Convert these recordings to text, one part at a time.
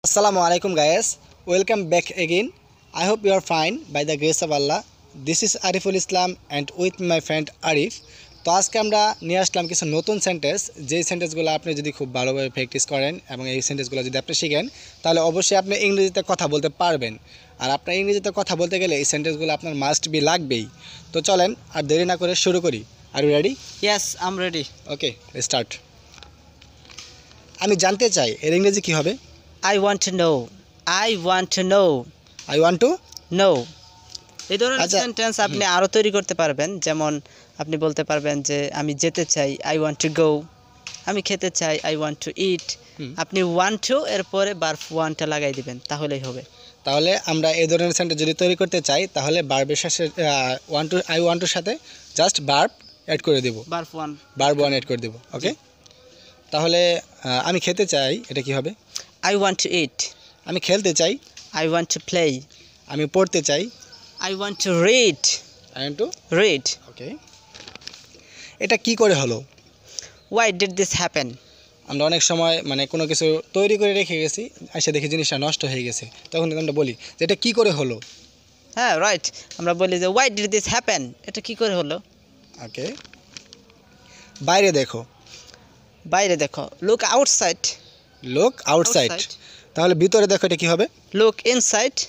Assalamu alaikum guys, welcome back again. I hope you are fine by the grace of Allah. This is Ariful Islam and with my friend Arif. তো আজকে আমরা নিয়ে আসলাম কিছু নতুন sentence, যেই সেন্টেন্সগুলো আপনি যদি খুব ভালোভাবে প্র্যাকটিস করেন এবং এই সেন্টেন্সগুলো যদি আপনি শিখেন তাহলে অবশ্যই আপনি ইংরেজিতে কথা বলতে পারবেন। আর আপনার ইংরেজিতে কথা বলতে গেলে এই সেন্টেন্সগুলো আপনার মাস্ট বি লাগবেই। তো চলেন আর দেরি না করে শুরু করি। Are you ready? Yes, I'm ready. Okay, start. আমি জানতে চাই এর ইংরেজি কি হবে? I want to know. I want to know. I want to know. এই ধরনের আচ্ছা, সেন্টেন্স আপনি আরো তৈরি করতে পারবেন। যেমন আপনি বলতে পারবেন যে আমি যেতে চাই, I want to go. আমি খেতে চাই, I want to eat. আপনি want to এর পরে verb want টা লাগাই দিবেন, তাহলেই হবে। তাহলে আমরা এই ধরনের সেন্টেন্স যদি তৈরি করতে চাই তাহলে ভার্বের শেষে want to I want to সাথে জাস্ট ভার্ব অ্যাড করে দেব, ভার্ব ওয়ান অ্যাড করে দেব। ওকে, তাহলে আমি খেতে চাই, এটা কি হবে? I want to eat. আমি খেলতে চাই, I want to play. আমি পড়তে চাই, I want to read. I want to read. ওকে, এটা কি করে হলো? Why did this happen? আমরা অনেক সময় মানে কোনো কিছু তৈরি করে রেখে গেছি, এসে দেখি জিনিসটা নষ্ট হয়ে গেছে, তখন কিন্তু আমরা বলি যে এটা কি করে হলো। হ্যাঁ, রাইট, আমরা বলি যে why did this happen? এটা কি করে হলো? ওকে, বাইরে দেখো, বাইরে দেখো, look outside. Look outside. তাহলে ভিতরে দেখো, এটা কি হবে? Look inside.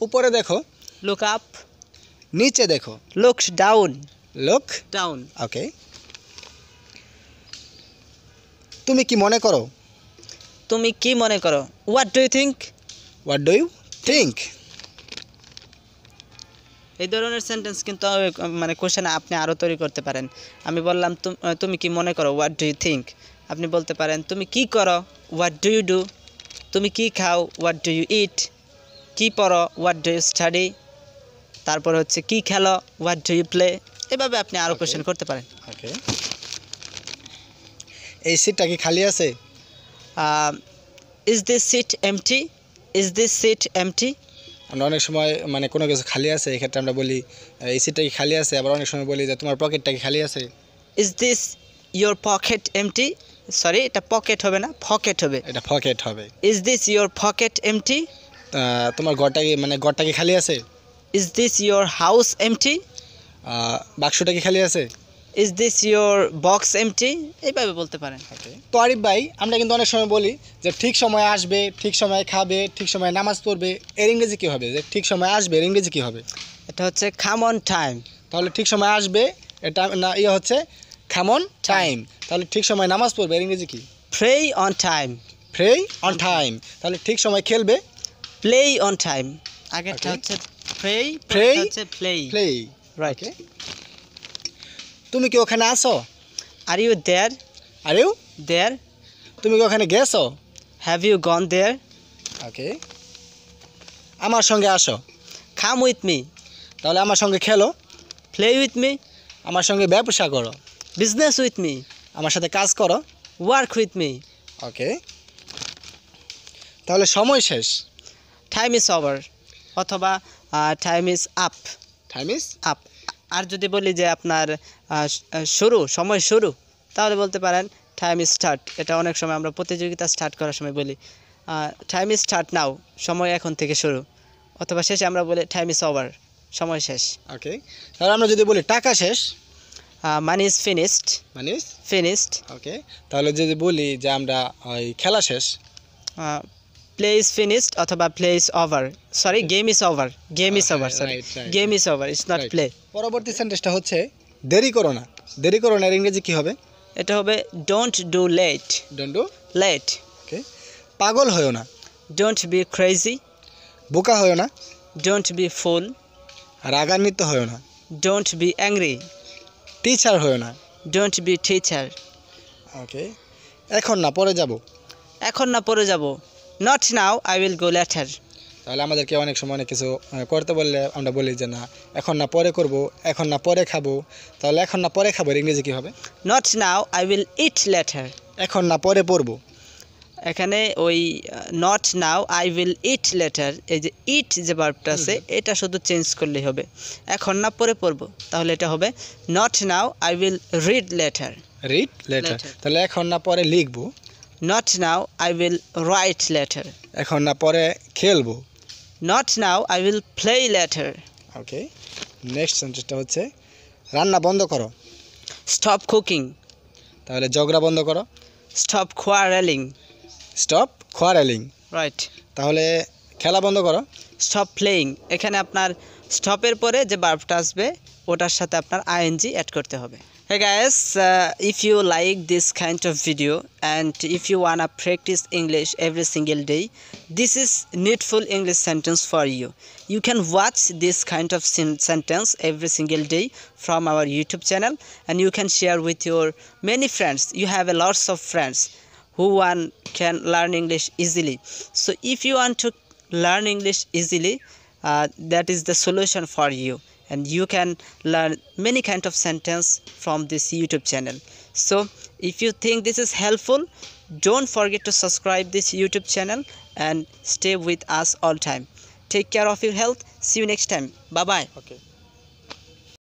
উপরে দেখো, Look up. নিচে দেখো, Look down. Look Down. ওকে, তুমি কি মনে করো? তুমি কি মনে করো? What do you think? What do you think? এই ধরনের সেন্টেন্স কিন্তু মানে কোশ্চেনে আপনি আরও তৈরি করতে পারেন। আমি বললাম তুমি কি মনে করো, What do you think? আপনি বলতে পারেন তুমি কি করো, What do you do? তুমি কি খাও, What do you eat? কি পড়ো, What do you study? তারপর হচ্ছে কি খেলো, What do you play? এভাবে আপনি আরও কোশ্চেন করতে পারেন। ওকে, এই সিটটা কি খালি আছে? Is this seat empty? Is this seat empty? আমরা অনেক সময় মানে কোনো কিছু খালি আছে, এক্ষেত্রে আমরা বলি এই সিটটা কি খালি আছে। আবার অনেক সময় বলি যে তোমার পকেটটা কি খালি আছে? Is this your pocket empty? Sorry, এটা পকেট হবে না, পকেট হবে। এটা পকেট হবে। Is this your pocket empty? তোমার ঘরটা কি মানে ঘরটা কি খালি আছে? Is this your house empty? বাক্সটা কি খালি আছে? Is this your box empty? এইভাবে বলতে পারেন। তো আরিফ ভাই, আমরা কিন্তু অনেক সময় বলি যে ঠিক সময় আসবে, ঠিক সময় খাবে, ঠিক সময় নামাজ পড়বে, এর ইংরেজি কী হবে? যে ঠিক সময় আসবে এর ইংরেজি কী হবে? এটা হচ্ছে come on time. তাহলে ঠিক সময় আসবে এটা না, ইয়ে হচ্ছে come on time। তাহলে ঠিক সময় নামাজ পড়বে এর ইংরেজি কি? Pray on time. Pray on time। তাহলে ঠিক সময় খেলবে Play on time. আগেরটা হচ্ছে pray, Pray, হচ্ছে play. play। Right. তুমি কি ওখানে আসো? Are you there? Are you There? তুমি কি ওখানে গেছো? Have you gone there? ওকে, আমার সঙ্গে আসো। Come with me. তাহলে আমার সঙ্গে খেলো, Play with me. আমার সঙ্গে ব্যবসা করো, Business with me. আমার সাথে কাজ করো। Work with me. ওকে, তাহলে সময় শেষ, Time is over. অথবা time is up. Time is up. আর যদি বলি যে আপনার শুরু, সময় শুরু, তাহলে বলতে পারেন টাইম ইজ স্টার্ট। এটা অনেক সময় আমরা প্রতিযোগিতা স্টার্ট করার সময় বলি টাইম ইজ স্টার্ট নাও, সময় এখন থেকে শুরু। অথবা শেষে আমরা বলি টাইম ইজ ওভার, সময় শেষ। ওকে, তাহলে আমরা যদি বলি টাকা শেষ, মানি ইজ ফিনিশড। মানে ফিনিশড। ওকে, তাহলে যদি বলি যে আমরা ওই খেলা শেষ, প্লে ইজ ফিনিশড অথবা play is over, sorry game is over, game is over, sorry game is over, it's not play. পরবর্তী সেন্টেন্সটা হচ্ছে দেরি করো না। দেরি করো না এর ইংরেজি কি হবে? এটা হবে don't do late. Don't do late. Okay, পাগল হয়ো না। Don't be crazy. বোকা হয়ো না। Don't be fool. রাগান্বিত হয়ো না। Don't B angry. টিচার হয়ো না। Don't B teacher. ওকে, এখন না পরে যাব। এখন না পরে যাব, not now, I will go letter. তাহলে আমাদেরকে অনেক সময় অনেক কিছু করতে বললে আমরা বলি যে না, এখন না পরে করব, এখন না পরে খাবো। তাহলে এখন না পরে খাবো এর ইংরেজি কী হবে? Not now, I will it later. এখন না পরে পড়বো, এখানে ওই not now, I will it later, এই যে ইট যে ভার্বটা আছে এটা শুধু চেঞ্জ করলেই হবে। এখন না পরে পড়বো, তাহলে এটা হবে not now, I will read letter. Read letter. তাহলে এখন না পরে লিখবো, Not now, I will write later. এখন না, পরে খেলবো। Not now, I will play later. Okay, next সেন্টেন্সটা হচ্ছে রান্না বন্ধ করো। Stop cooking. তাহলে ঝগড়া বন্ধ করো। Stop quarreling. Stop quarrelling. Right. তাহলে খেলা বন্ধ করো। Stop playing. এখানে আপনার স্টপের পরে যে ভার্বটা আসবে ওটার সাথে আপনার ing অ্যাড করতে হবে। Hey guys, if you like this kind of video and if you wanna practice English every single day, this is needful English sentence for you. You can watch this kind of sentence every single day from our YouTube channel, and you can share with your many friends. You have a lots of friends who can learn English easily. So if you want to learn English easily, that is the solution for you, and you can learn many kind of sentence from this YouTube channel. So if you think this is helpful, don't forget to subscribe this YouTube channel and stay with us all time. Take care of your health. See you next time. Bye bye. Okay.